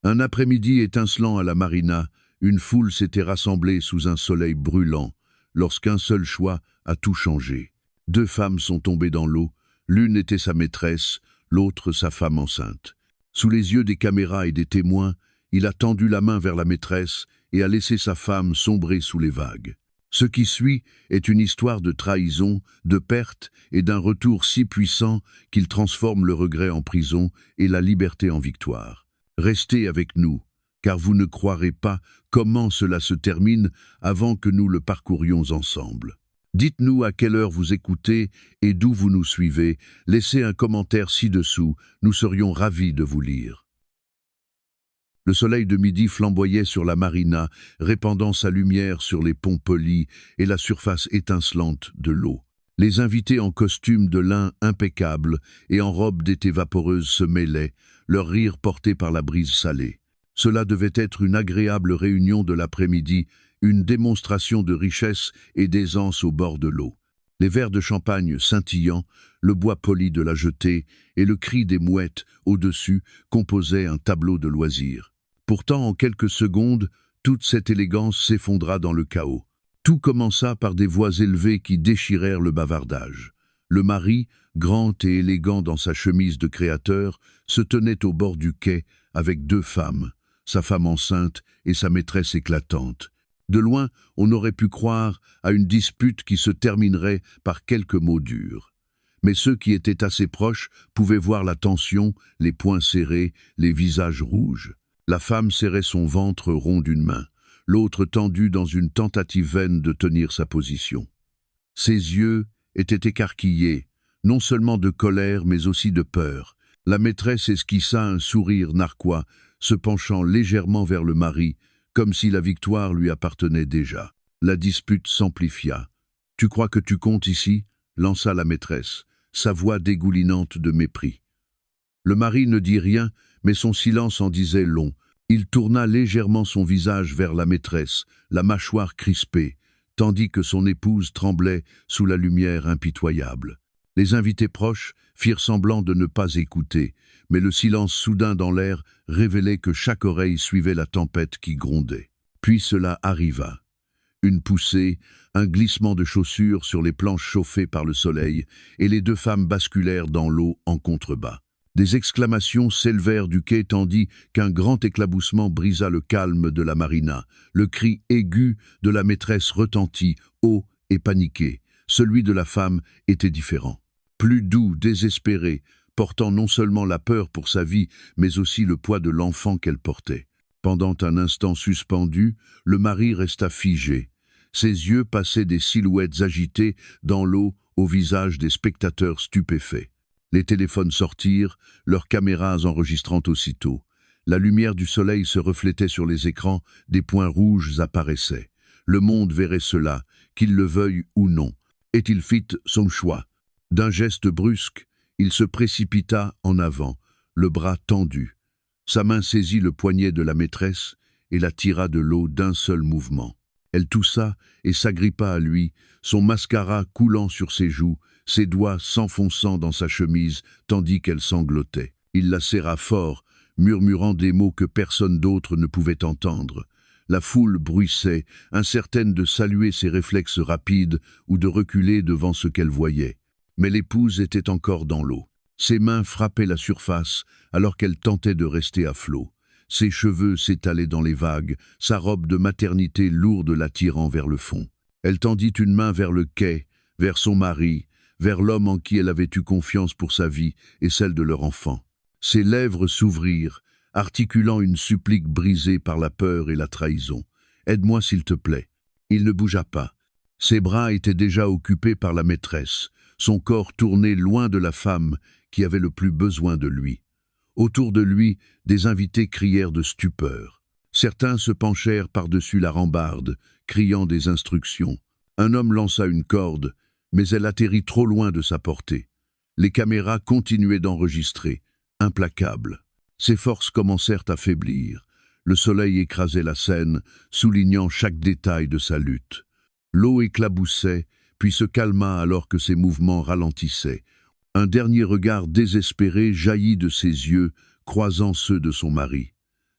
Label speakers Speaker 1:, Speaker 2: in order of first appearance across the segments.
Speaker 1: Un après-midi étincelant à la marina, une foule s'était rassemblée sous un soleil brûlant, lorsqu'un seul choix a tout changé. Deux femmes sont tombées dans l'eau, l'une était sa maîtresse, l'autre sa femme enceinte. Sous les yeux des caméras et des témoins, il a tendu la main vers la maîtresse et a laissé sa femme sombrer sous les vagues. Ce qui suit est une histoire de trahison, de perte et d'un retour si puissant qu'il transforme le regret en prison et la liberté en victoire. Restez avec nous, car vous ne croirez pas comment cela se termine avant que nous le parcourions ensemble. Dites-nous à quelle heure vous écoutez et d'où vous nous suivez. Laissez un commentaire ci-dessous, nous serions ravis de vous lire. Le soleil de midi flamboyait sur la marina, répandant sa lumière sur les ponts polis et la surface étincelante de l'eau. Les invités en costume de lin impeccable et en robe d'été vaporeuse se mêlaient, leur rire porté par la brise salée. Cela devait être une agréable réunion de l'après-midi, une démonstration de richesse et d'aisance au bord de l'eau. Les verres de champagne scintillants, le bois poli de la jetée et le cri des mouettes au-dessus composaient un tableau de loisirs. Pourtant, en quelques secondes, toute cette élégance s'effondra dans le chaos. Tout commença par des voix élevées qui déchirèrent le bavardage. Le mari, grand et élégant dans sa chemise de créateur, se tenait au bord du quai avec deux femmes, sa femme enceinte et sa maîtresse éclatante. De loin, on aurait pu croire à une dispute qui se terminerait par quelques mots durs. Mais ceux qui étaient assez proches pouvaient voir la tension, les poings serrés, les visages rouges. La femme serrait son ventre rond d'une main, l'autre tendue dans une tentative vaine de tenir sa position. Ses yeux étaient écarquillés, non seulement de colère mais aussi de peur. La maîtresse esquissa un sourire narquois, se penchant légèrement vers le mari, comme si la victoire lui appartenait déjà. La dispute s'amplifia. « Tu crois que tu comptes ici ?» lança la maîtresse, sa voix dégoulinante de mépris. Le mari ne dit rien, mais son silence en disait long. Il tourna légèrement son visage vers la maîtresse, la mâchoire crispée, tandis que son épouse tremblait sous la lumière impitoyable. Les invités proches firent semblant de ne pas écouter, mais le silence soudain dans l'air révélait que chaque oreille suivait la tempête qui grondait. Puis cela arriva. Une poussée, un glissement de chaussures sur les planches chauffées par le soleil, et les deux femmes basculèrent dans l'eau en contrebas. Des exclamations s'élevèrent du quai tandis qu'un grand éclaboussement brisa le calme de la marina. Le cri aigu de la maîtresse retentit, haut et paniqué. Celui de la femme était différent. Plus doux, désespéré, portant non seulement la peur pour sa vie, mais aussi le poids de l'enfant qu'elle portait. Pendant un instant suspendu, le mari resta figé. Ses yeux passaient des silhouettes agitées dans l'eau au visage des spectateurs stupéfaits. Les téléphones sortirent, leurs caméras enregistrant aussitôt. La lumière du soleil se reflétait sur les écrans, des points rouges apparaissaient. Le monde verrait cela, qu'il le veuille ou non. Et il fit son choix. D'un geste brusque, il se précipita en avant, le bras tendu. Sa main saisit le poignet de la maîtresse et la tira de l'eau d'un seul mouvement. Elle toussa et s'agrippa à lui, son mascara coulant sur ses joues, ses doigts s'enfonçant dans sa chemise tandis qu'elle sanglotait. Il la serra fort, murmurant des mots que personne d'autre ne pouvait entendre. La foule bruissait, incertaine de saluer ses réflexes rapides ou de reculer devant ce qu'elle voyait. Mais l'épouse était encore dans l'eau. Ses mains frappaient la surface alors qu'elle tentait de rester à flot. Ses cheveux s'étalaient dans les vagues, sa robe de maternité lourde l'attirant vers le fond. Elle tendit une main vers le quai, vers son mari, vers l'homme en qui elle avait eu confiance pour sa vie et celle de leur enfant. Ses lèvres s'ouvrirent, articulant une supplique brisée par la peur et la trahison. « Aide-moi s'il te plaît. » Il ne bougea pas. Ses bras étaient déjà occupés par la maîtresse, son corps tourné loin de la femme qui avait le plus besoin de lui. Autour de lui, des invités crièrent de stupeur. Certains se penchèrent par-dessus la rambarde, criant des instructions. Un homme lança une corde, mais elle atterrit trop loin de sa portée. Les caméras continuaient d'enregistrer, implacables. Ses forces commencèrent à faiblir. Le soleil écrasait la scène, soulignant chaque détail de sa lutte. L'eau éclaboussait, puis se calma alors que ses mouvements ralentissaient. Un dernier regard désespéré jaillit de ses yeux, croisant ceux de son mari.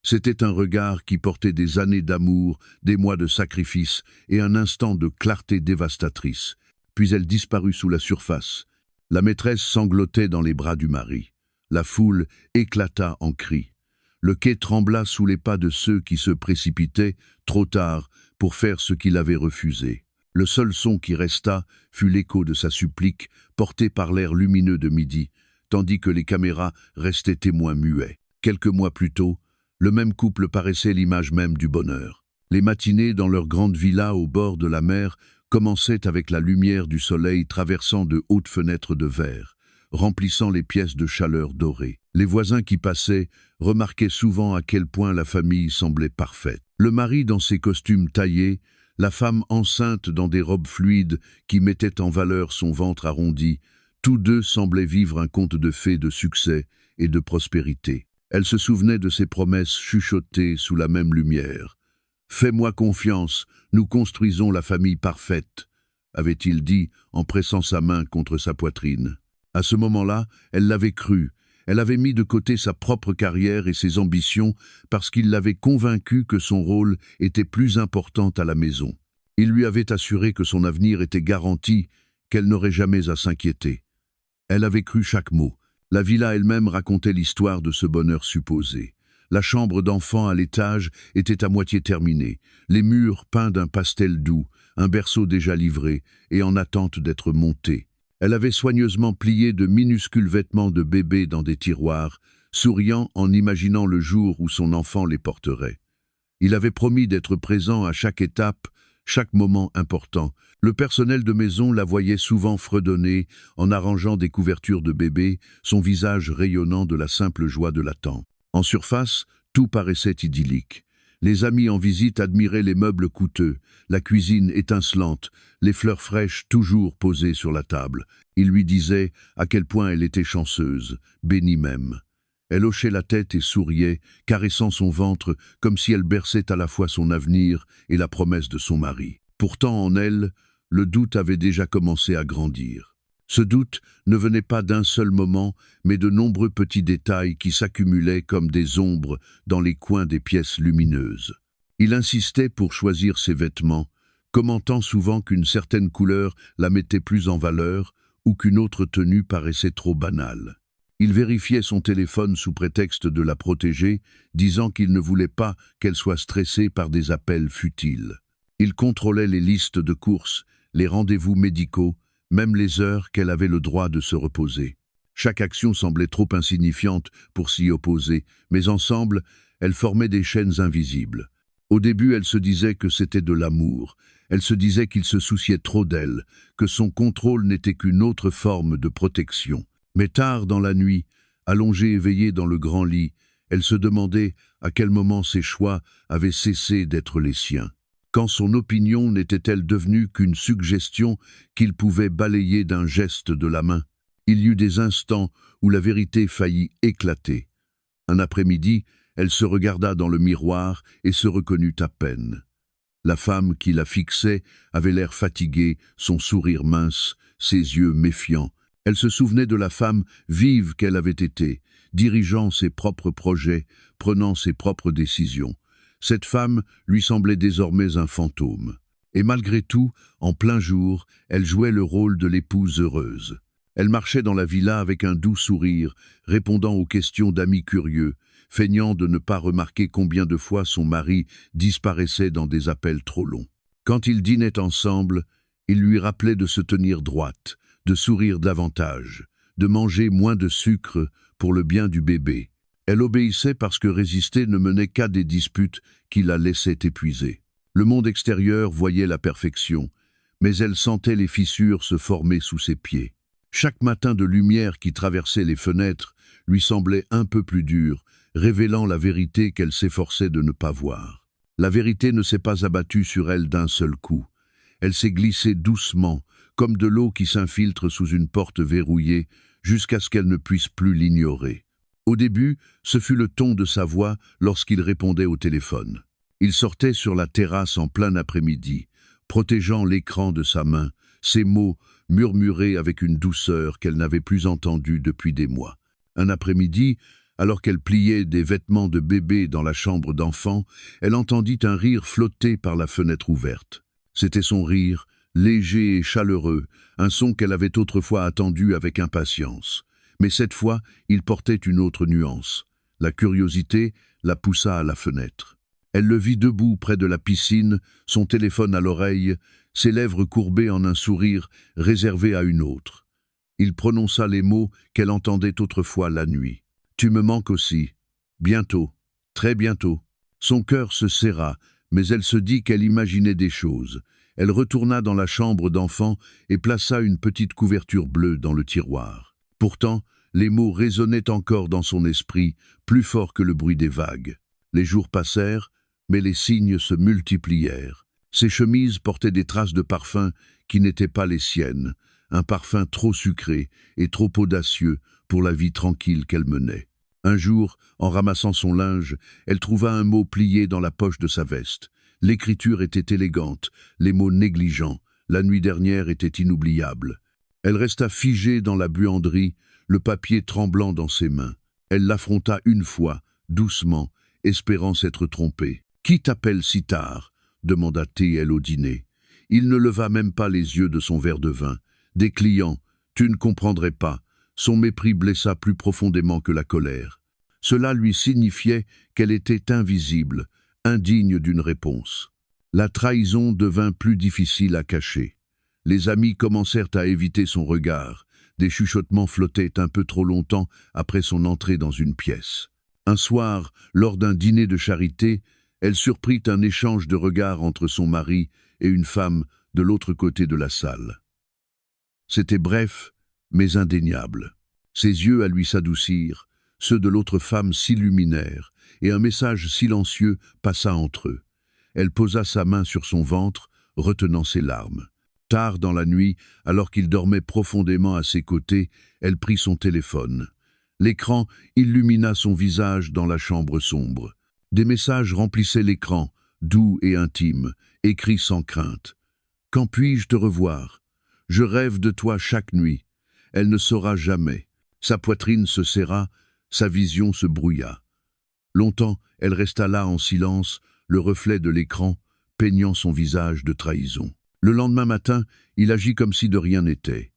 Speaker 1: C'était un regard qui portait des années d'amour, des mois de sacrifice et un instant de clarté dévastatrice. Puis elle disparut sous la surface. La maîtresse sanglotait dans les bras du mari. La foule éclata en cris. Le quai trembla sous les pas de ceux qui se précipitaient, trop tard, pour faire ce qu'il avait refusé. Le seul son qui resta fut l'écho de sa supplique, porté par l'air lumineux de midi, tandis que les caméras restaient témoins muets. Quelques mois plus tôt, le même couple paraissait l'image même du bonheur. Les matinées dans leur grande villa au bord de la mer commençaient avec la lumière du soleil traversant de hautes fenêtres de verre, remplissant les pièces de chaleur dorée. Les voisins qui passaient remarquaient souvent à quel point la famille semblait parfaite. Le mari dans ses costumes taillés, la femme enceinte dans des robes fluides qui mettaient en valeur son ventre arrondi, tous deux semblaient vivre un conte de fées de succès et de prospérité. Elle se souvenait de ses promesses chuchotées sous la même lumière. « Fais-moi confiance, nous construisons la famille parfaite », avait-il dit en pressant sa main contre sa poitrine. À ce moment-là, elle l'avait cru. Elle avait mis de côté sa propre carrière et ses ambitions parce qu'il l'avait convaincue que son rôle était plus important à la maison. Il lui avait assuré que son avenir était garanti, qu'elle n'aurait jamais à s'inquiéter. Elle avait cru chaque mot. La villa elle-même racontait l'histoire de ce bonheur supposé. La chambre d'enfant à l'étage était à moitié terminée, les murs peints d'un pastel doux, un berceau déjà livré et en attente d'être monté. Elle avait soigneusement plié de minuscules vêtements de bébé dans des tiroirs, souriant en imaginant le jour où son enfant les porterait. Il avait promis d'être présent à chaque étape, chaque moment important. Le personnel de maison la voyait souvent fredonner en arrangeant des couvertures de bébé, son visage rayonnant de la simple joie de l'attente. En surface, tout paraissait idyllique. Les amis en visite admiraient les meubles coûteux, la cuisine étincelante, les fleurs fraîches toujours posées sur la table. Ils lui disaient à quel point elle était chanceuse, bénie même. Elle hochait la tête et souriait, caressant son ventre comme si elle berçait à la fois son avenir et la promesse de son mari. Pourtant en elle, le doute avait déjà commencé à grandir. Ce doute ne venait pas d'un seul moment, mais de nombreux petits détails qui s'accumulaient comme des ombres dans les coins des pièces lumineuses. Il insistait pour choisir ses vêtements, commentant souvent qu'une certaine couleur la mettait plus en valeur ou qu'une autre tenue paraissait trop banale. Il vérifiait son téléphone sous prétexte de la protéger, disant qu'il ne voulait pas qu'elle soit stressée par des appels futiles. Il contrôlait les listes de courses, les rendez-vous médicaux, même les heures qu'elle avait le droit de se reposer. Chaque action semblait trop insignifiante pour s'y opposer, mais ensemble, elles formaient des chaînes invisibles. Au début, elle se disait que c'était de l'amour. Elle se disait qu'il se souciait trop d'elle, que son contrôle n'était qu'une autre forme de protection. Mais tard dans la nuit, allongée éveillée dans le grand lit, elle se demandait à quel moment ses choix avaient cessé d'être les siens. Quand son opinion n'était-elle devenue qu'une suggestion qu'il pouvait balayer d'un geste de la main? Il y eut des instants où la vérité faillit éclater. Un après-midi, elle se regarda dans le miroir et se reconnut à peine. La femme qui la fixait avait l'air fatiguée, son sourire mince, ses yeux méfiants. Elle se souvenait de la femme vive qu'elle avait été, dirigeant ses propres projets, prenant ses propres décisions. Cette femme lui semblait désormais un fantôme. Et malgré tout, en plein jour, elle jouait le rôle de l'épouse heureuse. Elle marchait dans la villa avec un doux sourire, répondant aux questions d'amis curieux, feignant de ne pas remarquer combien de fois son mari disparaissait dans des appels trop longs. Quand ils dînaient ensemble, il lui rappelait de se tenir droite, de sourire davantage, de manger moins de sucre pour le bien du bébé. Elle obéissait parce que résister ne menait qu'à des disputes qui la laissaient épuisée. Le monde extérieur voyait la perfection, mais elle sentait les fissures se former sous ses pieds. Chaque matin de lumière qui traversait les fenêtres lui semblait un peu plus dur, révélant la vérité qu'elle s'efforçait de ne pas voir. La vérité ne s'est pas abattue sur elle d'un seul coup. Elle s'est glissée doucement, comme de l'eau qui s'infiltre sous une porte verrouillée, jusqu'à ce qu'elle ne puisse plus l'ignorer. Au début, ce fut le ton de sa voix lorsqu'il répondait au téléphone. Il sortait sur la terrasse en plein après-midi, protégeant l'écran de sa main, ses mots murmurés avec une douceur qu'elle n'avait plus entendue depuis des mois. Un après-midi, Alors qu'elle pliait des vêtements de bébé dans la chambre d'enfant, elle entendit un rire flotter par la fenêtre ouverte. C'était son rire, léger et chaleureux, un son qu'elle avait autrefois attendu avec impatience. Mais cette fois, il portait une autre nuance. La curiosité la poussa à la fenêtre. Elle le vit debout près de la piscine, son téléphone à l'oreille, ses lèvres courbées en un sourire réservé à une autre. Il prononça les mots qu'elle entendait autrefois la nuit. « Tu me manques aussi. Bientôt. Très bientôt. » Son cœur se serra, mais elle se dit qu'elle imaginait des choses. Elle retourna dans la chambre d'enfant et plaça une petite couverture bleue dans le tiroir. Pourtant, les mots résonnaient encore dans son esprit, plus fort que le bruit des vagues. Les jours passèrent, mais les signes se multiplièrent. Ses chemises portaient des traces de parfum qui n'étaient pas les siennes, un parfum trop sucré et trop audacieux pour la vie tranquille qu'elle menait. Un jour, en ramassant son linge, elle trouva un mot plié dans la poche de sa veste. L'écriture était élégante, les mots négligents. La nuit dernière était inoubliable. Elle resta figée dans la buanderie, le papier tremblant dans ses mains. Elle l'affronta une fois, doucement, espérant s'être trompée. « Qui t'appelle si tard ?» demanda T.L. au dîner. Il ne leva même pas les yeux de son verre de vin. « Des clients, tu ne comprendrais pas. » Son mépris blessa plus profondément que la colère. Cela lui signifiait qu'elle était invisible, indigne d'une réponse. La trahison devint plus difficile à cacher. Les amis commencèrent à éviter son regard. Des chuchotements flottaient un peu trop longtemps après son entrée dans une pièce. Un soir, lors d'un dîner de charité, elle surprit un échange de regards entre son mari et une femme de l'autre côté de la salle. C'était bref, mais indéniable. Ses yeux à lui s'adoucirent, ceux de l'autre femme s'illuminèrent, et un message silencieux passa entre eux. Elle posa sa main sur son ventre, retenant ses larmes. Tard dans la nuit, alors qu'il dormait profondément à ses côtés, elle prit son téléphone. L'écran illumina son visage dans la chambre sombre. Des messages remplissaient l'écran, doux et intimes, écrits sans crainte. « Quand puis-je te revoir ? Je rêve de toi chaque nuit. » Elle ne saura jamais. Sa poitrine se serra, sa vision se brouilla. Longtemps, elle resta là en silence, le reflet de l'écran, peignant son visage de trahison. Le lendemain matin, il agit comme si de rien n'était.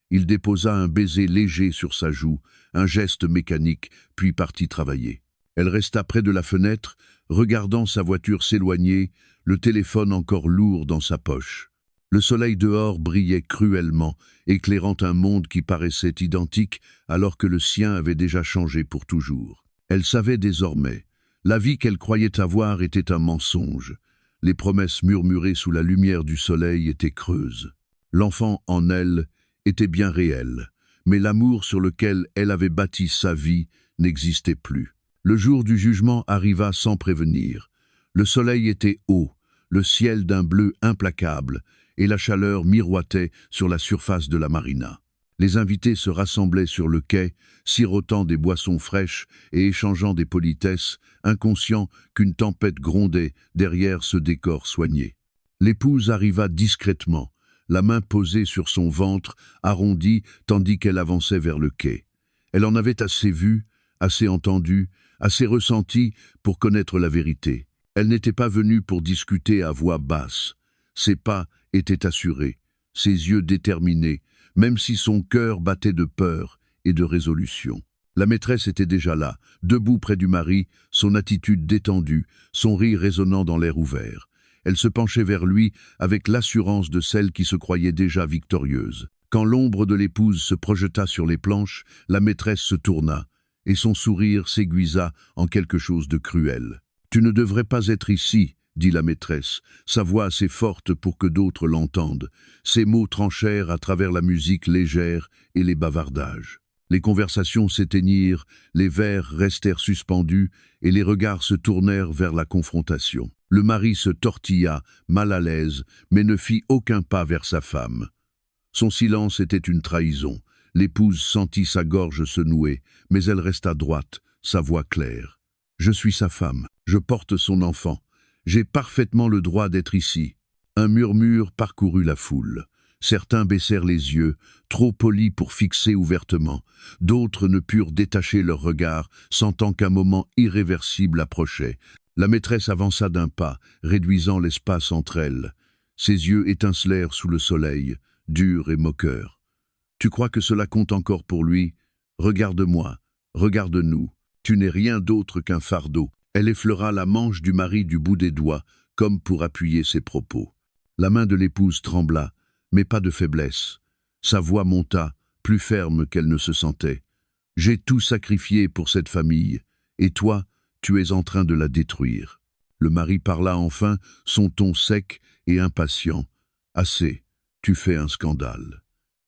Speaker 1: Il déposa un baiser léger sur sa joue, un geste mécanique, puis partit travailler. Elle resta près de la fenêtre, regardant sa voiture s'éloigner, le téléphone encore lourd dans sa poche. Le soleil dehors brillait cruellement, éclairant un monde qui paraissait identique alors que le sien avait déjà changé pour toujours. Elle savait désormais. La vie qu'elle croyait avoir était un mensonge. Les promesses murmurées sous la lumière du soleil étaient creuses. L'enfant en elle était bien réel, mais l'amour sur lequel elle avait bâti sa vie n'existait plus. Le jour du jugement arriva sans prévenir. Le soleil était haut, le ciel d'un bleu implacable, et la chaleur miroitait sur la surface de la marina. Les invités se rassemblaient sur le quai, sirotant des boissons fraîches et échangeant des politesses, inconscients qu'une tempête grondait derrière ce décor soigné. L'épouse arriva discrètement, la main posée sur son ventre, arrondi tandis qu'elle avançait vers le quai. Elle en avait assez vu, assez entendu, assez ressenti pour connaître la vérité. Elle n'était pas venue pour discuter à voix basse. Ses pas étaient assurés, ses yeux déterminés, même si son cœur battait de peur et de résolution. La maîtresse était déjà là, debout près du mari, son attitude détendue, son rire résonnant dans l'air ouvert. Elle se penchait vers lui avec l'assurance de celle qui se croyait déjà victorieuse. Quand l'ombre de l'épouse se projeta sur les planches, la maîtresse se tourna, et son sourire s'aiguisa en quelque chose de cruel. « Tu ne devrais pas être ici », dit la maîtresse, sa voix assez forte pour que d'autres l'entendent. Ses mots tranchèrent à travers la musique légère et les bavardages. Les conversations s'éteignirent, les verres restèrent suspendus et les regards se tournèrent vers la confrontation. Le mari se tortilla, mal à l'aise, mais ne fit aucun pas vers sa femme. Son silence était une trahison. L'épouse sentit sa gorge se nouer, mais elle resta droite, sa voix claire. « Je suis sa femme, je porte son enfant. J'ai parfaitement le droit d'être ici. » Un murmure parcourut la foule. Certains baissèrent les yeux, trop polis pour fixer ouvertement. D'autres ne purent détacher leur regard, sentant qu'un moment irréversible approchait. La maîtresse avança d'un pas, réduisant l'espace entre elles. Ses yeux étincelèrent sous le soleil, durs et moqueurs. « Tu crois que cela compte encore pour lui? Regarde-moi, regarde-nous. Tu n'es rien d'autre qu'un fardeau. » Elle effleura la manche du mari du bout des doigts, comme pour appuyer ses propos. La main de l'épouse trembla, mais pas de faiblesse. Sa voix monta, plus ferme qu'elle ne se sentait. « J'ai tout sacrifié pour cette famille, et toi, tu es en train de la détruire. » Le mari parla enfin, son ton sec et impatient. « Assez, tu fais un scandale. »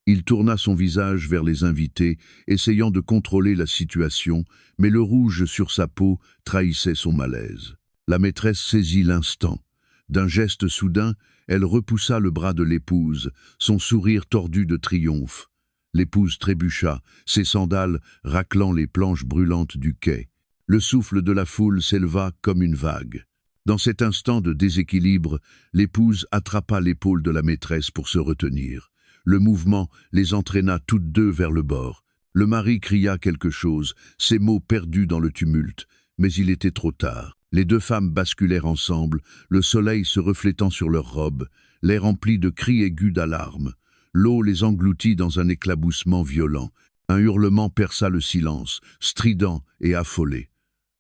Speaker 1: Il tourna son visage vers les invités, essayant de contrôler la situation, mais le rouge sur sa peau trahissait son malaise. La maîtresse saisit l'instant. D'un geste soudain, elle repoussa le bras de l'épouse, son sourire tordu de triomphe. L'épouse trébucha, ses sandales raclant les planches brûlantes du quai. Le souffle de la foule s'éleva comme une vague. Dans cet instant de déséquilibre, l'épouse attrapa l'épaule de la maîtresse pour se retenir. Le mouvement les entraîna toutes deux vers le bord. Le mari cria quelque chose, ses mots perdus dans le tumulte, mais il était trop tard. Les deux femmes basculèrent ensemble, le soleil se reflétant sur leurs robes, l'air empli de cris aigus d'alarme. L'eau les engloutit dans un éclaboussement violent. Un hurlement perça le silence, strident et affolé.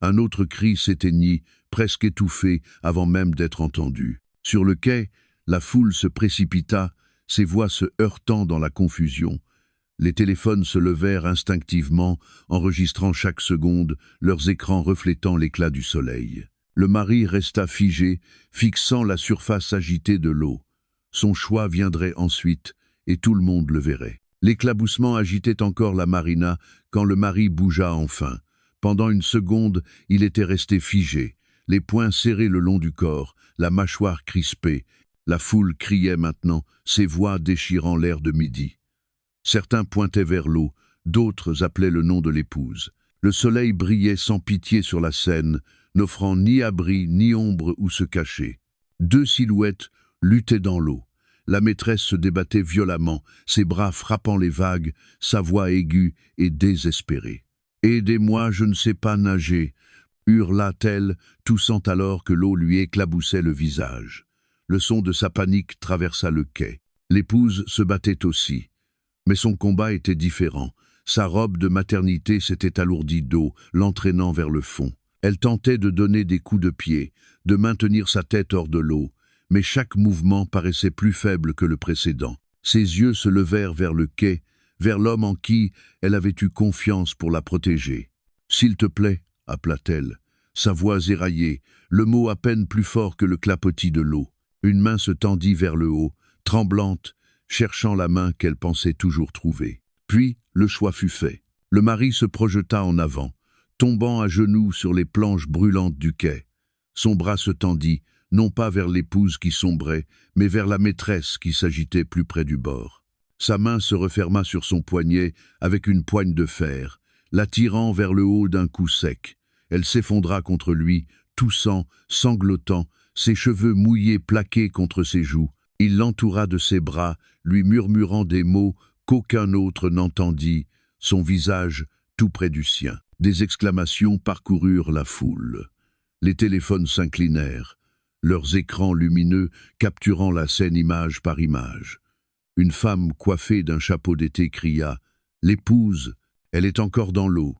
Speaker 1: Un autre cri s'éteignit, presque étouffé, avant même d'être entendu. Sur le quai, la foule se précipita, ses voix se heurtant dans la confusion. Les téléphones se levèrent instinctivement, enregistrant chaque seconde, leurs écrans reflétant l'éclat du soleil. Le mari resta figé, fixant la surface agitée de l'eau. Son choix viendrait ensuite, et tout le monde le verrait. L'éclaboussement agitait encore la marina, quand le mari bougea enfin. Pendant une seconde, il était resté figé, les poings serrés le long du corps, la mâchoire crispée. La foule criait maintenant, ses voix déchirant l'air de midi. Certains pointaient vers l'eau, d'autres appelaient le nom de l'épouse. Le soleil brillait sans pitié sur la Seine, n'offrant ni abri ni ombre où se cacher. Deux silhouettes luttaient dans l'eau. La maîtresse se débattait violemment, ses bras frappant les vagues, sa voix aiguë et désespérée. « Aidez-moi, je ne sais pas nager !» hurla-t-elle, toussant alors que l'eau lui éclaboussait le visage. Le son de sa panique traversa le quai. L'épouse se battait aussi. Mais son combat était différent. Sa robe de maternité s'était alourdie d'eau, l'entraînant vers le fond. Elle tentait de donner des coups de pied, de maintenir sa tête hors de l'eau, mais chaque mouvement paraissait plus faible que le précédent. Ses yeux se levèrent vers le quai, vers l'homme en qui elle avait eu confiance pour la protéger. « S'il te plaît » appela-t-elle, sa voix éraillée, le mot à peine plus fort que le clapotis de l'eau. Une main se tendit vers le haut, tremblante, cherchant la main qu'elle pensait toujours trouver. Puis, le choix fut fait. Le mari se projeta en avant, tombant à genoux sur les planches brûlantes du quai. Son bras se tendit, non pas vers l'épouse qui sombrait, mais vers la maîtresse qui s'agitait plus près du bord. Sa main se referma sur son poignet avec une poigne de fer, l'attirant vers le haut d'un coup sec. Elle s'effondra contre lui, toussant, sanglotant, ses cheveux mouillés plaqués contre ses joues. Il l'entoura de ses bras, lui murmurant des mots qu'aucun autre n'entendit, son visage tout près du sien. Des exclamations parcoururent la foule. Les téléphones s'inclinèrent, leurs écrans lumineux capturant la scène image par image. Une femme coiffée d'un chapeau d'été cria « L'épouse, elle est encore dans l'eau !»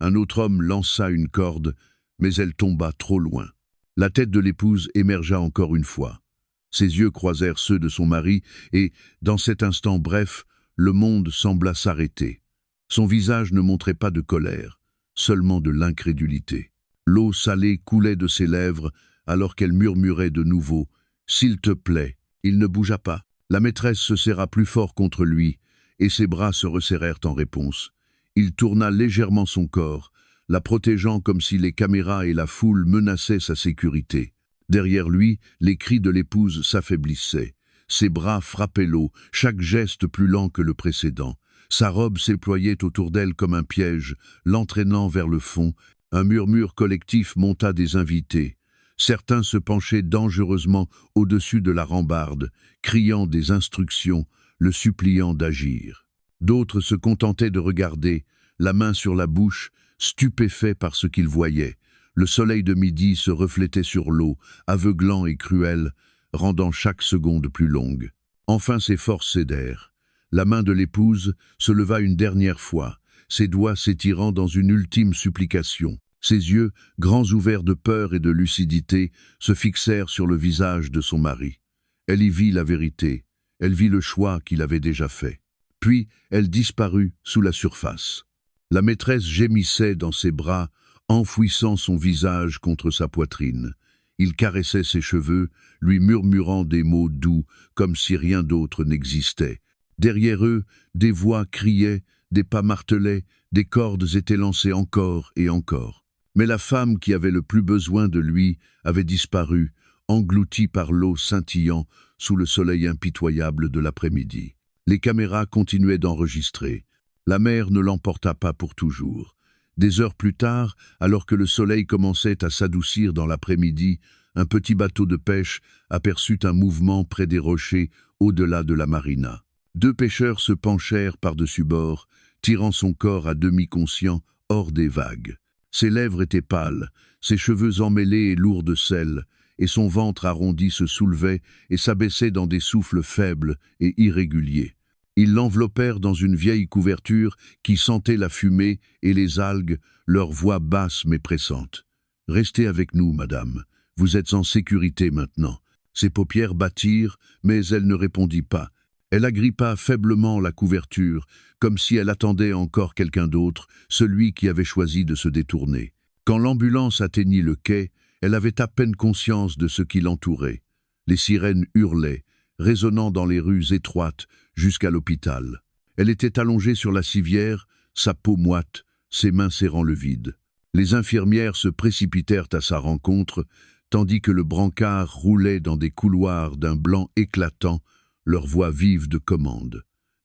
Speaker 1: Un autre homme lança une corde, mais elle tomba trop loin. La tête de l'épouse émergea encore une fois. Ses yeux croisèrent ceux de son mari et, dans cet instant bref, le monde sembla s'arrêter. Son visage ne montrait pas de colère, seulement de l'incrédulité. L'eau salée coulait de ses lèvres alors qu'elle murmurait de nouveau « S'il te plaît !» Il ne bougea pas. La maîtresse se serra plus fort contre lui et ses bras se resserrèrent en réponse. Il tourna légèrement son corps, la protégeant comme si les caméras et la foule menaçaient sa sécurité. Derrière lui, les cris de l'épouse s'affaiblissaient. Ses bras frappaient l'eau, chaque geste plus lent que le précédent. Sa robe s'éployait autour d'elle comme un piège, l'entraînant vers le fond. Un murmure collectif monta des invités. Certains se penchaient dangereusement au-dessus de la rambarde, criant des instructions, le suppliant d'agir. D'autres se contentaient de regarder, la main sur la bouche, stupéfaits par ce qu'ils voyaient. Le soleil de midi se reflétait sur l'eau, aveuglant et cruel, rendant chaque seconde plus longue. Enfin ses forces cédèrent. La main de l'épouse se leva une dernière fois, ses doigts s'étirant dans une ultime supplication. Ses yeux, grands ouverts de peur et de lucidité, se fixèrent sur le visage de son mari. Elle y vit la vérité, elle vit le choix qu'il avait déjà fait. Puis elle disparut sous la surface. La maîtresse gémissait dans ses bras, enfouissant son visage contre sa poitrine. Il caressait ses cheveux, lui murmurant des mots doux, comme si rien d'autre n'existait. Derrière eux, des voix criaient, des pas martelaient, des cordes étaient lancées encore et encore. Mais la femme qui avait le plus besoin de lui avait disparu, engloutie par l'eau scintillant sous le soleil impitoyable de l'après-midi. Les caméras continuaient d'enregistrer. La mer ne l'emporta pas pour toujours. Des heures plus tard, alors que le soleil commençait à s'adoucir dans l'après-midi, un petit bateau de pêche aperçut un mouvement près des rochers au-delà de la marina. 2 pêcheurs se penchèrent par-dessus bord, tirant son corps à demi conscient hors des vagues. Ses lèvres étaient pâles, ses cheveux emmêlés et lourds de sel, et son ventre arrondi se soulevait et s'abaissait dans des souffles faibles et irréguliers. Ils l'enveloppèrent dans une vieille couverture qui sentait la fumée et les algues, leur voix basse mais pressante. « Restez avec nous, madame. Vous êtes en sécurité maintenant. » Ses paupières battirent, mais elle ne répondit pas. Elle agrippa faiblement la couverture, comme si elle attendait encore quelqu'un d'autre, celui qui avait choisi de se détourner. Quand l'ambulance atteignit le quai, elle avait à peine conscience de ce qui l'entourait. Les sirènes hurlaient, résonnant dans les rues étroites jusqu'à l'hôpital. Elle était allongée sur la civière, sa peau moite, ses mains serrant le vide. Les infirmières se précipitèrent à sa rencontre, tandis que le brancard roulait dans des couloirs d'un blanc éclatant, leur voix vive de commande.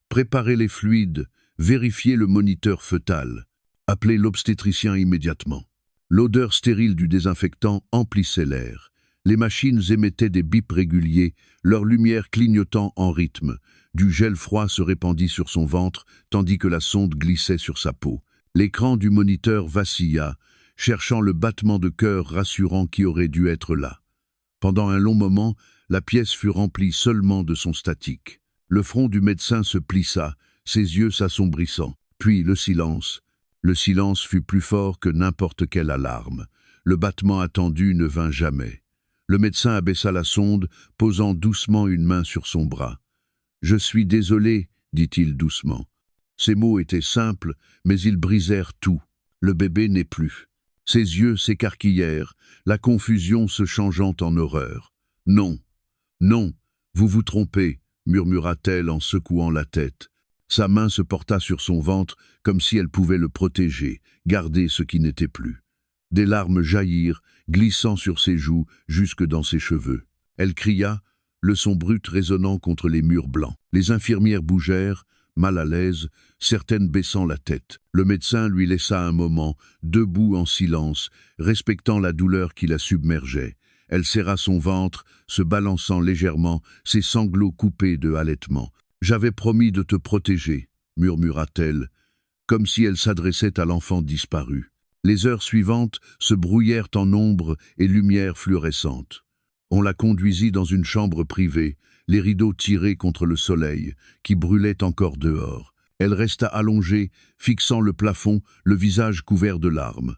Speaker 1: Préparez les fluides, vérifiez le moniteur fœtal, appelez l'obstétricien immédiatement. L'odeur stérile du désinfectant emplissait l'air. Les machines émettaient des bips réguliers, leur lumière clignotant en rythme. Du gel froid se répandit sur son ventre, tandis que la sonde glissait sur sa peau. L'écran du moniteur vacilla, cherchant le battement de cœur rassurant qui aurait dû être là. Pendant un long moment, la pièce fut remplie seulement de son statique. Le front du médecin se plissa, ses yeux s'assombrissant. Puis le silence. Le silence fut plus fort que n'importe quelle alarme. Le battement attendu ne vint jamais. Le médecin abaissa la sonde, posant doucement une main sur son bras. « Je suis désolé, dit-il doucement. » Ces mots étaient simples, mais ils brisèrent tout. Le bébé n'est plus. Ses yeux s'écarquillèrent, la confusion se changeant en horreur. « Non, non, vous vous trompez, » murmura-t-elle en secouant la tête. Sa main se porta sur son ventre comme si elle pouvait le protéger, garder ce qui n'était plus. Des larmes jaillirent, glissant sur ses joues jusque dans ses cheveux. Elle cria, le son brut résonnant contre les murs blancs. Les infirmières bougèrent, mal à l'aise, certaines baissant la tête. Le médecin lui laissa un moment, debout en silence, respectant la douleur qui la submergeait. Elle serra son ventre, se balançant légèrement, ses sanglots coupés de halètement. « J'avais promis de te protéger, » murmura-t-elle, comme si elle s'adressait à l'enfant disparu. Les heures suivantes se brouillèrent en ombres et lumières fluorescentes. On la conduisit dans une chambre privée, les rideaux tirés contre le soleil, qui brûlait encore dehors. Elle resta allongée, fixant le plafond, le visage couvert de larmes.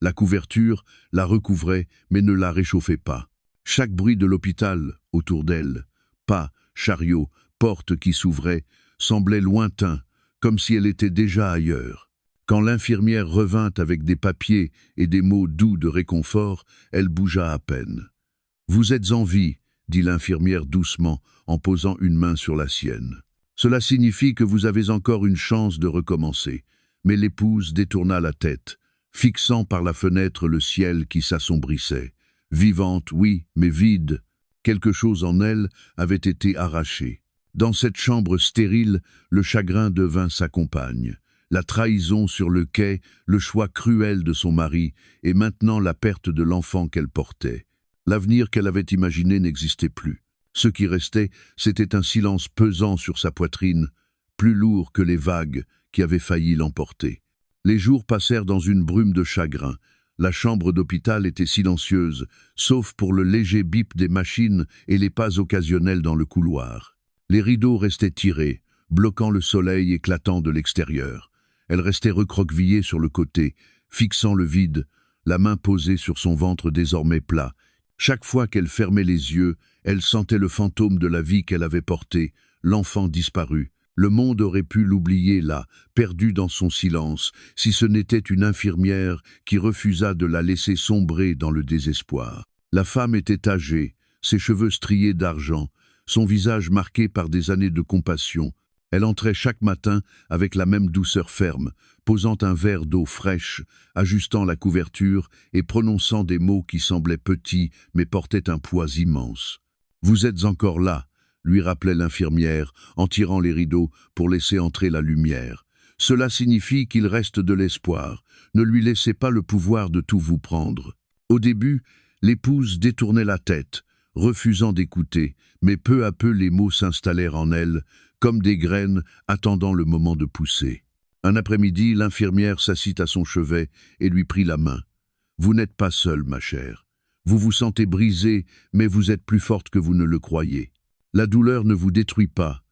Speaker 1: La couverture la recouvrait, mais ne la réchauffait pas. Chaque bruit de l'hôpital, autour d'elle, pas, chariot, porte qui s'ouvrait, semblait lointain, comme si elle était déjà ailleurs. Quand l'infirmière revint avec des papiers et des mots doux de réconfort, elle bougea à peine. « Vous êtes en vie, » dit l'infirmière doucement, en posant une main sur la sienne. « Cela signifie que vous avez encore une chance de recommencer. » Mais l'épouse détourna la tête, fixant par la fenêtre le ciel qui s'assombrissait. Vivante, oui, mais vide. Quelque chose en elle avait été arraché. Dans cette chambre stérile, le chagrin devint sa compagne. La trahison sur le quai, le choix cruel de son mari, et maintenant la perte de l'enfant qu'elle portait. L'avenir qu'elle avait imaginé n'existait plus. Ce qui restait, c'était un silence pesant sur sa poitrine, plus lourd que les vagues qui avaient failli l'emporter. Les jours passèrent dans une brume de chagrin. La chambre d'hôpital était silencieuse, sauf pour le léger bip des machines et les pas occasionnels dans le couloir. Les rideaux restaient tirés, bloquant le soleil éclatant de l'extérieur. Elle restait recroquevillée sur le côté, fixant le vide, la main posée sur son ventre désormais plat. Chaque fois qu'elle fermait les yeux, elle sentait le fantôme de la vie qu'elle avait porté, l'enfant disparu. Le monde aurait pu l'oublier là, perdu dans son silence, si ce n'était une infirmière qui refusa de la laisser sombrer dans le désespoir. La femme était âgée, ses cheveux striés d'argent, son visage marqué par des années de compassion. Elle entrait chaque matin avec la même douceur ferme, posant un verre d'eau fraîche, ajustant la couverture et prononçant des mots qui semblaient petits mais portaient un poids immense. « Vous êtes encore là », lui rappelait l'infirmière en tirant les rideaux pour laisser entrer la lumière. « Cela signifie qu'il reste de l'espoir. Ne lui laissez pas le pouvoir de tout vous prendre. » Au début, l'épouse détournait la tête, refusant d'écouter, mais peu à peu les mots s'installèrent en elle, comme des graines attendant le moment de pousser. Un après-midi, l'infirmière s'assit à son chevet et lui prit la main. « Vous n'êtes pas seule, ma chère. Vous vous sentez brisée, mais vous êtes plus forte que vous ne le croyez. La douleur ne vous détruit pas.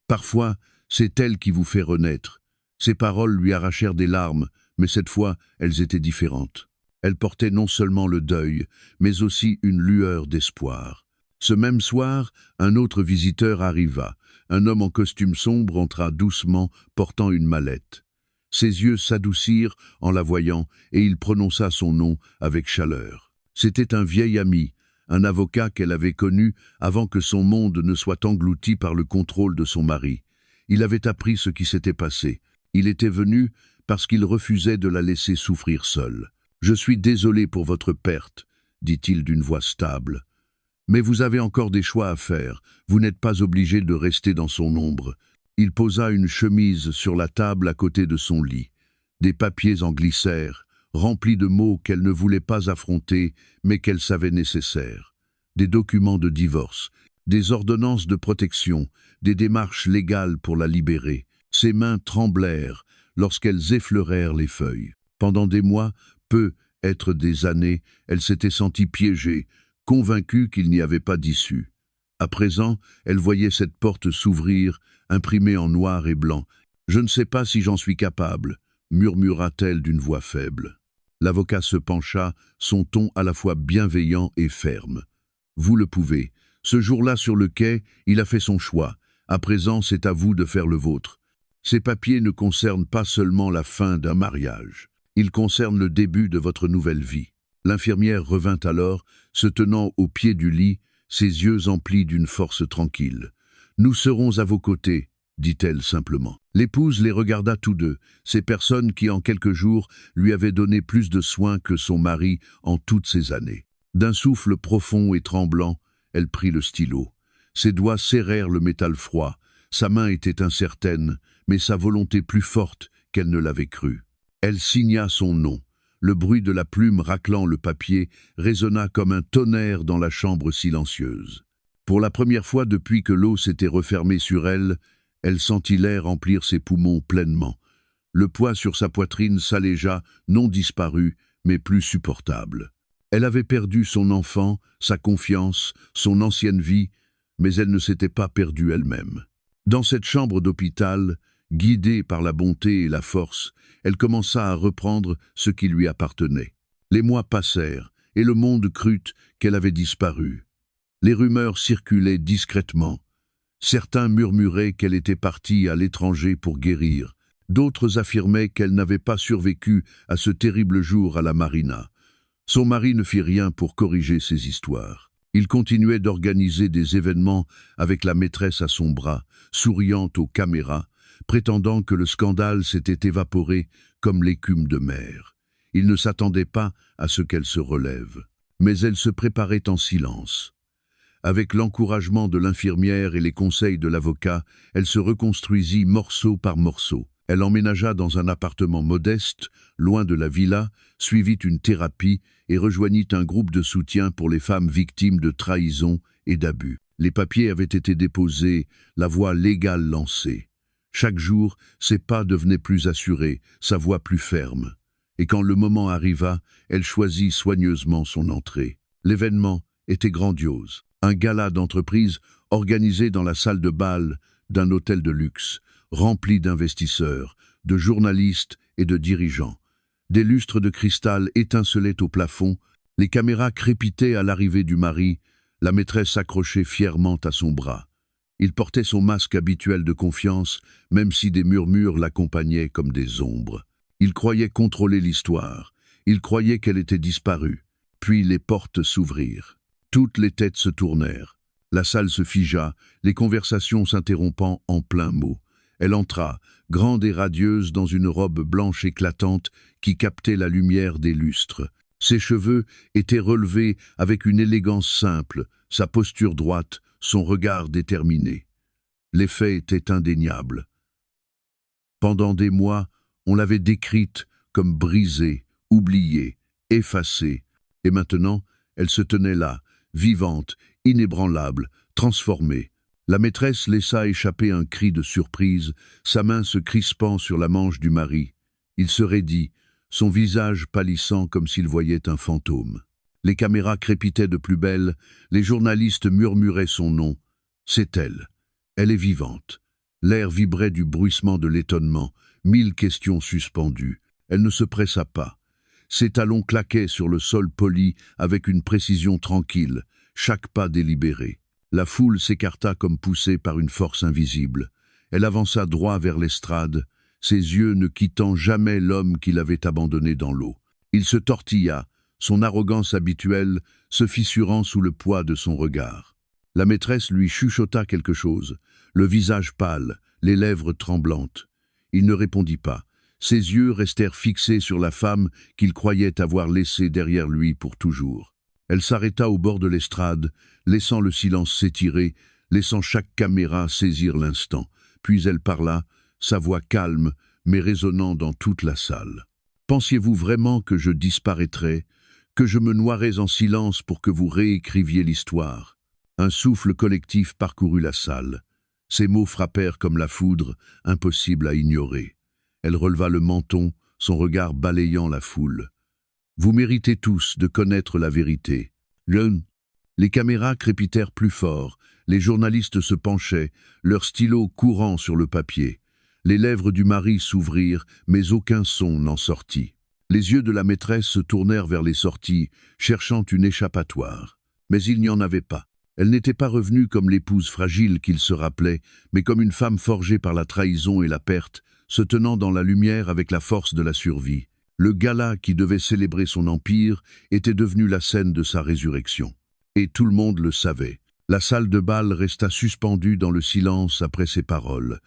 Speaker 1: Parfois, c'est elle qui vous fait renaître. » Ses paroles lui arrachèrent des larmes, mais cette fois, elles étaient différentes. Elles portaient non seulement le deuil, mais aussi une lueur d'espoir. Ce même soir, un autre visiteur arriva. Un homme en costume sombre entra doucement, portant une mallette. Ses yeux s'adoucirent en la voyant, et il prononça son nom avec chaleur. C'était un vieil ami, un avocat qu'elle avait connu avant que son monde ne soit englouti par le contrôle de son mari. Il avait appris ce qui s'était passé. Il était venu parce qu'il refusait de la laisser souffrir seule. « Je suis désolé pour votre perte », dit-il d'une voix stable. « Mais vous avez encore des choix à faire. Vous n'êtes pas obligé de rester dans son ombre. » Il posa une chemise sur la table à côté de son lit. Des papiers en glissèrent, remplis de mots qu'elle ne voulait pas affronter, mais qu'elle savait nécessaires. Des documents de divorce, des ordonnances de protection, des démarches légales pour la libérer. Ses mains tremblèrent lorsqu'elles effleurèrent les feuilles. Pendant des mois, peut-être des années, elle s'était sentie piégée, convaincue qu'il n'y avait pas d'issue. À présent, elle voyait cette porte s'ouvrir, imprimée en noir et blanc. « Je ne sais pas si j'en suis capable », murmura-t-elle d'une voix faible. L'avocat se pencha, son ton à la fois bienveillant et ferme. « Vous le pouvez. Ce jour-là sur le quai, il a fait son choix. À présent, c'est à vous de faire le vôtre. Ces papiers ne concernent pas seulement la fin d'un mariage. Ils concernent le début de votre nouvelle vie. » L'infirmière revint alors, se tenant au pied du lit, ses yeux emplis d'une force tranquille. « Nous serons à vos côtés, » dit-elle simplement. L'épouse les regarda tous deux, ces personnes qui en quelques jours lui avaient donné plus de soins que son mari en toutes ces années. D'un souffle profond et tremblant, elle prit le stylo. Ses doigts serrèrent le métal froid. Sa main était incertaine, mais sa volonté plus forte qu'elle ne l'avait cru. Elle signa son nom. Le bruit de la plume raclant le papier résonna comme un tonnerre dans la chambre silencieuse. Pour la première fois depuis que l'eau s'était refermée sur elle, elle sentit l'air remplir ses poumons pleinement. Le poids sur sa poitrine s'allégea, non disparu, mais plus supportable. Elle avait perdu son enfant, sa confiance, son ancienne vie, mais elle ne s'était pas perdue elle-même. Dans cette chambre d'hôpital, guidée par la bonté et la force, elle commença à reprendre ce qui lui appartenait. Les mois passèrent, et le monde crut qu'elle avait disparu. Les rumeurs circulaient discrètement. Certains murmuraient qu'elle était partie à l'étranger pour guérir. D'autres affirmaient qu'elle n'avait pas survécu à ce terrible jour à la marina. Son mari ne fit rien pour corriger ces histoires. Il continuait d'organiser des événements avec la maîtresse à son bras, souriant aux caméras, prétendant que le scandale s'était évaporé comme l'écume de mer. Il ne s'attendait pas à ce qu'elle se relève. Mais elle se préparait en silence. Avec l'encouragement de l'infirmière et les conseils de l'avocat, elle se reconstruisit morceau par morceau. Elle emménagea dans un appartement modeste, loin de la villa, suivit une thérapie et rejoignit un groupe de soutien pour les femmes victimes de trahison et d'abus. Les papiers avaient été déposés, la voie légale lancée. Chaque jour, ses pas devenaient plus assurés, sa voix plus ferme. Et quand le moment arriva, elle choisit soigneusement son entrée. L'événement était grandiose. Un gala d'entreprise organisé dans la salle de bal d'un hôtel de luxe, rempli d'investisseurs, de journalistes et de dirigeants. Des lustres de cristal étincelaient au plafond, les caméras crépitaient à l'arrivée du mari, la maîtresse s'accrochait fièrement à son bras. Il portait son masque habituel de confiance, même si des murmures l'accompagnaient comme des ombres. Il croyait contrôler l'histoire, il croyait qu'elle était disparue. Puis les portes s'ouvrirent. Toutes les têtes se tournèrent. La salle se figea, les conversations s'interrompant en plein mot. Elle entra, grande et radieuse dans une robe blanche éclatante qui captait la lumière des lustres. Ses cheveux étaient relevés avec une élégance simple, sa posture droite, son regard déterminé. L'effet était indéniable. Pendant des mois, on l'avait décrite comme brisée, oubliée, effacée. Et maintenant, elle se tenait là, vivante, inébranlable, transformée. La maîtresse laissa échapper un cri de surprise, sa main se crispant sur la manche du mari. Il se raidit, son visage pâlissant comme s'il voyait un fantôme. Les caméras crépitaient de plus belle, les journalistes murmuraient son nom. C'est elle. Elle est vivante. L'air vibrait du bruissement de l'étonnement, 1000 questions suspendues. Elle ne se pressa pas. Ses talons claquaient sur le sol poli avec une précision tranquille, chaque pas délibéré. La foule s'écarta comme poussée par une force invisible. Elle avança droit vers l'estrade, ses yeux ne quittant jamais l'homme qui l'avait abandonné dans l'eau. Il se tortilla, son arrogance habituelle se fissurant sous le poids de son regard. La maîtresse lui chuchota quelque chose, le visage pâle, les lèvres tremblantes. Il ne répondit pas. Ses yeux restèrent fixés sur la femme qu'il croyait avoir laissée derrière lui pour toujours. Elle s'arrêta au bord de l'estrade, laissant le silence s'étirer, laissant chaque caméra saisir l'instant. Puis elle parla, sa voix calme, mais résonnant dans toute la salle. « Pensiez-vous vraiment que je disparaîtrais, que je me noierais en silence pour que vous réécriviez l'histoire ?» Un souffle collectif parcourut la salle. Ces mots frappèrent comme la foudre, impossible à ignorer. Elle releva le menton, son regard balayant la foule. « Vous méritez tous de connaître la vérité. » Les caméras crépitèrent plus fort, les journalistes se penchaient, leurs stylos courant sur le papier. Les lèvres du mari s'ouvrirent, mais aucun son n'en sortit. Les yeux de la maîtresse se tournèrent vers les sorties, cherchant une échappatoire. Mais il n'y en avait pas. Elle n'était pas revenue comme l'épouse fragile qu'il se rappelait, mais comme une femme forgée par la trahison et la perte, se tenant dans la lumière avec la force de la survie. Le gala qui devait célébrer son empire était devenu la scène de sa résurrection. Et tout le monde le savait. La salle de bal resta suspendue dans le silence après ces paroles.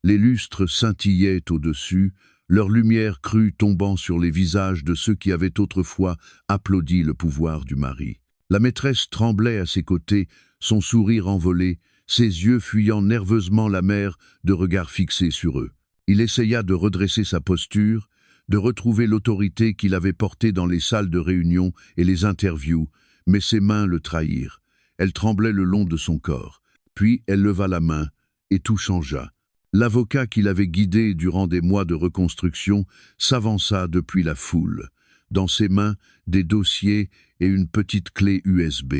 Speaker 1: Les lustres scintillaient au-dessus, leur lumière crue tombant sur les visages de ceux qui avaient autrefois applaudi le pouvoir du mari. La maîtresse tremblait à ses côtés, son sourire envolé, ses yeux fuyant nerveusement la mer de regards fixés sur eux. Il essaya de redresser sa posture, de retrouver l'autorité qu'il avait portée dans les salles de réunion et les interviews, mais ses mains le trahirent. Elle tremblait le long de son corps. Puis elle leva la main, et tout changea. L'avocat qui l'avait guidé durant des mois de reconstruction s'avança depuis la foule. Dans ses mains, des dossiers et une petite clé USB.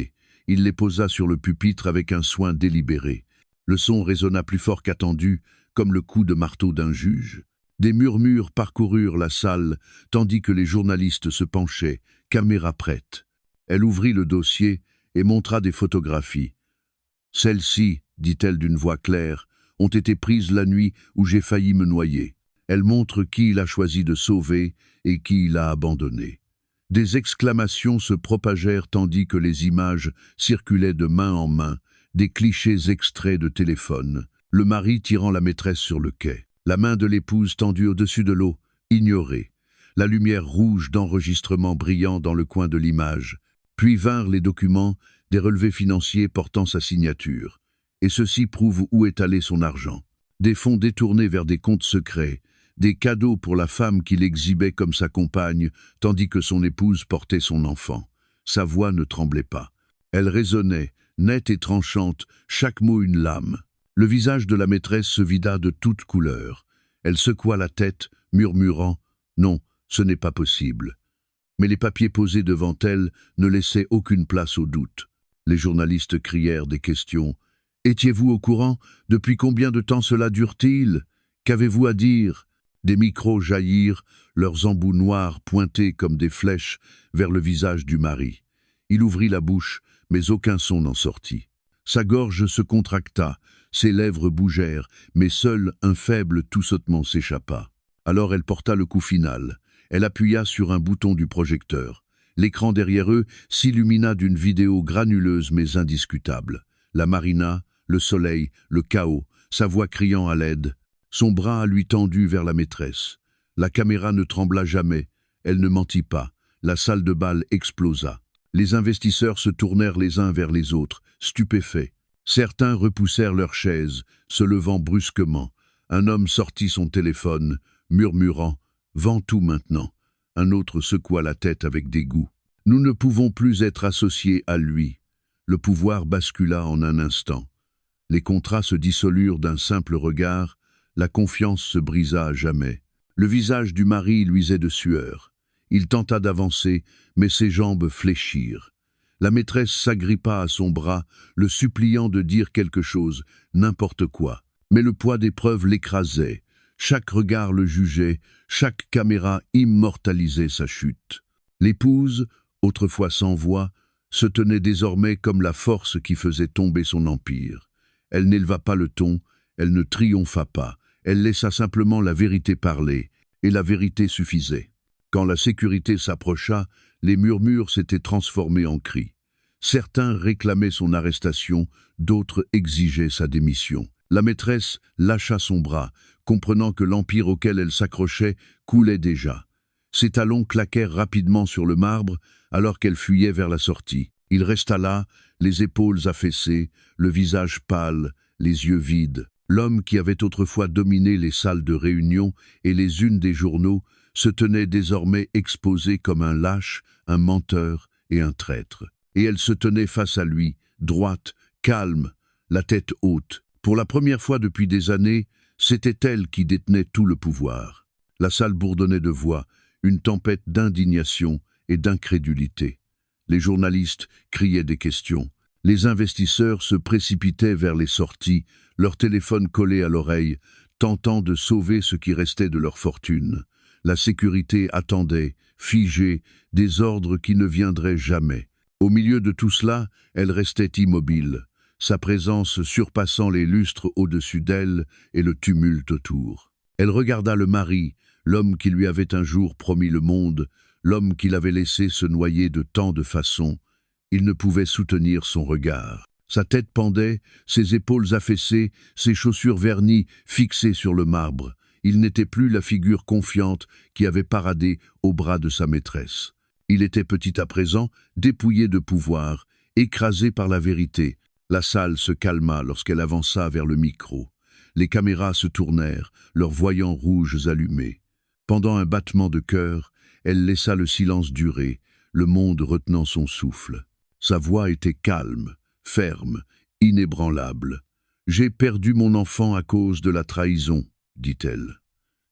Speaker 1: Il les posa sur le pupitre avec un soin délibéré. Le son résonna plus fort qu'attendu, comme le coup de marteau d'un juge. Des murmures parcoururent la salle, tandis que les journalistes se penchaient, caméra prête. Elle ouvrit le dossier et montra des photographies. « Celles-ci, dit-elle d'une voix claire, ont été prises la nuit où j'ai failli me noyer. Elles montrent qui il a choisi de sauver et qui il a abandonné. » Des exclamations se propagèrent tandis que les images circulaient de main en main, des clichés extraits de téléphone, le mari tirant la maîtresse sur le quai, la main de l'épouse tendue au-dessus de l'eau, ignorée, la lumière rouge d'enregistrement brillant dans le coin de l'image. Puis vinrent les documents, des relevés financiers portant sa signature. Et ceci prouve où est allé son argent. Des fonds détournés vers des comptes secrets, des cadeaux pour la femme qu'il exhibait comme sa compagne, tandis que son épouse portait son enfant. Sa voix ne tremblait pas. Elle résonnait, nette et tranchante, chaque mot une lame. Le visage de la maîtresse se vida de toutes couleurs. Elle secoua la tête, murmurant « Non, ce n'est pas possible ». Mais les papiers posés devant elle ne laissaient aucune place au doute. Les journalistes crièrent des questions. « Étiez-vous au courant? Depuis combien de temps cela dure-t-il? Qu'avez-vous à dire ?» Des micros jaillirent, leurs embouts noirs pointés comme des flèches vers le visage du mari. Il ouvrit la bouche, mais aucun son n'en sortit. Sa gorge se contracta, ses lèvres bougèrent, mais seul un faible tout-sautement s'échappa. Alors elle porta le coup final. Elle appuya sur un bouton du projecteur. L'écran derrière eux s'illumina d'une vidéo granuleuse mais indiscutable. La marina, le soleil, le chaos, sa voix criant à l'aide. Son bras lui tendu vers la maîtresse. La caméra ne trembla jamais, elle ne mentit pas. La salle de bal explosa. Les investisseurs se tournèrent les uns vers les autres, stupéfaits. Certains repoussèrent leurs chaises, se levant brusquement. Un homme sortit son téléphone, murmurant « Vends tout maintenant ». Un autre secoua la tête avec dégoût. Nous ne pouvons plus être associés à lui. Le pouvoir bascula en un instant. Les contrats se dissolurent d'un simple regard, la confiance se brisa à jamais. Le visage du mari luisait de sueur. Il tenta d'avancer, mais ses jambes fléchirent. La maîtresse s'agrippa à son bras, le suppliant de dire quelque chose, n'importe quoi. Mais le poids des preuves l'écrasait. Chaque regard le jugeait, chaque caméra immortalisait sa chute. L'épouse, autrefois sans voix, se tenait désormais comme la force qui faisait tomber son empire. Elle n'éleva pas le ton, elle ne triompha pas, elle laissa simplement la vérité parler, et la vérité suffisait. Quand la sécurité s'approcha, les murmures s'étaient transformés en cris. Certains réclamaient son arrestation, d'autres exigeaient sa démission. La maîtresse lâcha son bras, comprenant que l'empire auquel elle s'accrochait coulait déjà. Ses talons claquèrent rapidement sur le marbre alors qu'elle fuyait vers la sortie. Il resta là, les épaules affaissées, le visage pâle, les yeux vides. L'homme qui avait autrefois dominé les salles de réunion et les unes des journaux se tenait désormais exposé comme un lâche, un menteur et un traître. Et elle se tenait face à lui, droite, calme, la tête haute. Pour la première fois depuis des années, c'était elle qui détenait tout le pouvoir. La salle bourdonnait de voix, une tempête d'indignation et d'incrédulité. Les journalistes criaient des questions. Les investisseurs se précipitaient vers les sorties, leurs téléphones collés à l'oreille, tentant de sauver ce qui restait de leur fortune. La sécurité attendait, figée, des ordres qui ne viendraient jamais. Au milieu de tout cela, elle restait immobile, sa présence surpassant les lustres au-dessus d'elle et le tumulte autour. Elle regarda le mari, l'homme qui lui avait un jour promis le monde, l'homme qui l'avait laissé se noyer de tant de façons. Il ne pouvait soutenir son regard. Sa tête pendait, ses épaules affaissées, ses chaussures vernies fixées sur le marbre. Il n'était plus la figure confiante qui avait paradé au bras de sa maîtresse. Il était petit à présent, dépouillé de pouvoir, écrasé par la vérité. La salle se calma lorsqu'elle avança vers le micro. Les caméras se tournèrent, leurs voyants rouges allumés. Pendant un battement de cœur, elle laissa le silence durer, le monde retenant son souffle. Sa voix était calme, ferme, inébranlable. « J'ai perdu mon enfant à cause de la trahison », dit-elle.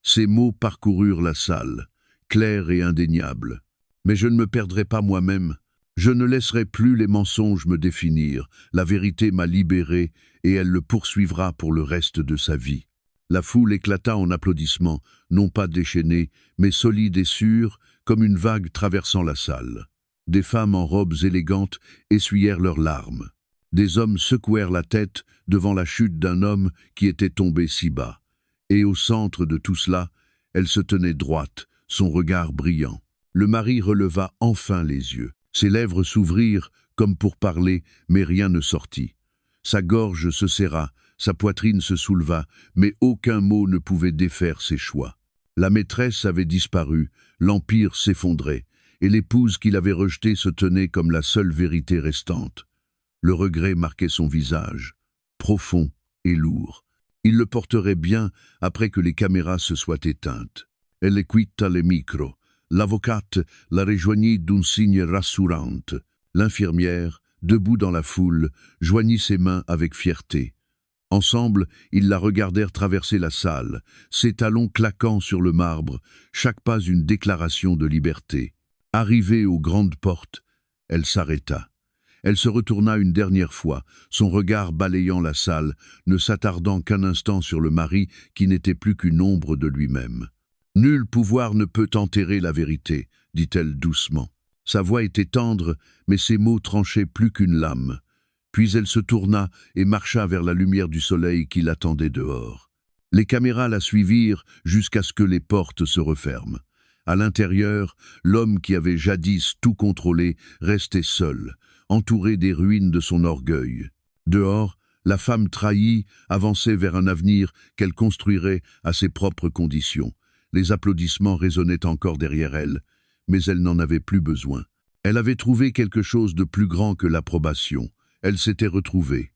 Speaker 1: Ces mots parcoururent la salle, clairs et indéniables. Mais je ne me perdrai pas moi-même. Je ne laisserai plus les mensonges me définir. La vérité m'a libéré et elle le poursuivra pour le reste de sa vie. La foule éclata en applaudissements, non pas déchaînés, mais solides et sûrs, comme une vague traversant la salle. Des femmes en robes élégantes essuyèrent leurs larmes. Des hommes secouèrent la tête devant la chute d'un homme qui était tombé si bas. Et au centre de tout cela, elle se tenait droite, son regard brillant. Le mari releva enfin les yeux. Ses lèvres s'ouvrirent comme pour parler, mais rien ne sortit. Sa gorge se serra, sa poitrine se souleva, mais aucun mot ne pouvait défaire ses choix. La maîtresse avait disparu, l'empire s'effondrait, et l'épouse qu'il avait rejetée se tenait comme la seule vérité restante. Le regret marquait son visage, profond et lourd. Il le porterait bien après que les caméras se soient éteintes. Elle quitta le micro. L'avocate la rejoignit d'un signe rassurant. L'infirmière, debout dans la foule, joignit ses mains avec fierté. Ensemble, ils la regardèrent traverser la salle, ses talons claquant sur le marbre, chaque pas une déclaration de liberté. Arrivée aux grandes portes, elle s'arrêta. Elle se retourna une dernière fois, son regard balayant la salle, ne s'attardant qu'un instant sur le mari qui n'était plus qu'une ombre de lui-même. « Nul pouvoir ne peut enterrer la vérité », dit-elle doucement. Sa voix était tendre, mais ses mots tranchaient plus qu'une lame. Puis elle se tourna et marcha vers la lumière du soleil qui l'attendait dehors. Les caméras la suivirent jusqu'à ce que les portes se referment. À l'intérieur, l'homme qui avait jadis tout contrôlé restait seul, entouré des ruines de son orgueil. Dehors, la femme trahie avançait vers un avenir qu'elle construirait à ses propres conditions. Les applaudissements résonnaient encore derrière elle, mais elle n'en avait plus besoin. Elle avait trouvé quelque chose de plus grand que l'approbation. Elle s'était retrouvée.